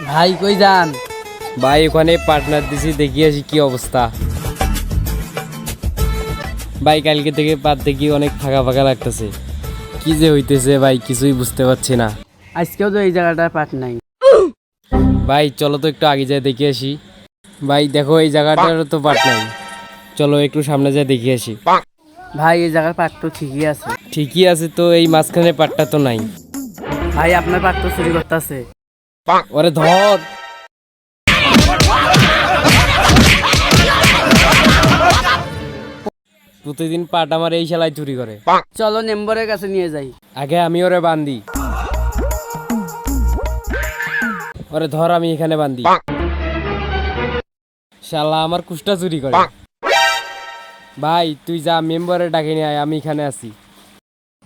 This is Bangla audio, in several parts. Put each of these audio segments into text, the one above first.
ভাই কই যান? ভাই ওখানে পার্টনার দিছি, দেখি আসি কি অবস্থা। ভাই কালকে থেকে পাত দেখি অনেক ফাঁকা ফাঁকা লাগতেছে, কি যে হইতেছে ভাই কিছুই বুঝতে পারছি না। আজকেও তো এই জায়গাটায় পাট নাই। ভাই চলো তো একটু আগে যাই দেখে আসি। ভাই দেখো এই জায়গাটার তো পাট নাই, চলো একটু সামনে যাই দেখে আসি। ভাই এই জায়গার পাট তো ঠিকই আছে। ঠিকই আছে তো, এই মাঝখানে পাটটা তো নাই। ভাই আপনার পাট তো চুরি করতেছে। ওরে ধর। প্রতিদিন পাট আমার এই শালায় চুরি করে। চলো মেম্বারের কাছে নিয়ে যাই। আগে আমি ওরে বান্ধি। ওরে ধর, আমি এখানে বান্ধি। শালা আমার কুষ্টা চুরি করে। ভাই তুই যা মেম্বারে ডাকে নিয়ে আয়, আমি এখানে আছি।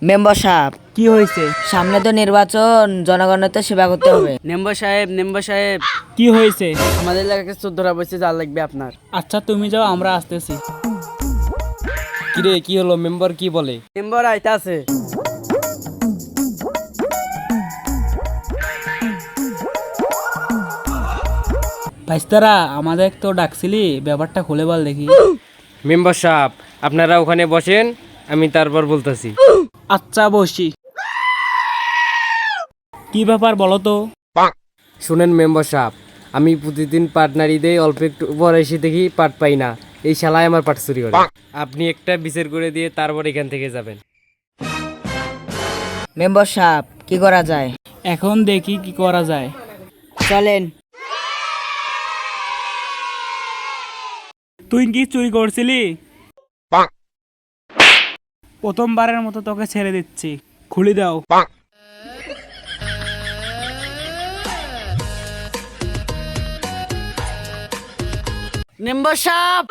মেম্বার সাহেব, কি হয়েছে? সামনে তো নির্বাচন, জনগণের তো সেবা করতে হবে। মেম্বার সাহেব কি হয়েছে? আমাদের এলাকাকে 14টা বসে যা লাগবে আপনার। আচ্ছা তুমি যাও, আমরা আসতেছি। কিরে কি হলো, মেম্বার কি বলে? মেম্বার আইতা আছে। ভাইস্তারা, আমাদের তো ডাকছিলি, ব্যাপারটা খুলে বল দেখি। মেম্বার সাহেব আপনারা ওখানে বসেন, আমি তারপর বলতেছি। আচ্ছা বসি। কি ব্যাপার বলো তো? শুনেন মেম্বার সাহেব, আমি প্রতিদিন পাট নাড়ি দেই, অল্প একটু পর এসে দেখি পাট পাই না। এই শালায় আমার পাট চুরি করে। আপনি একটা বিচার করে দিয়ে তারপর এখান থেকে যাবেন। মেম্বার সাহেব, কি করা যায়? এখন দেখি কি করা যায়। চলেন। তুই কি চুরি করছিলি? প্রথমবারের মতো তোকে ছেড়ে দিচ্ছি, খুলে দাও। মেম্বার সাহেব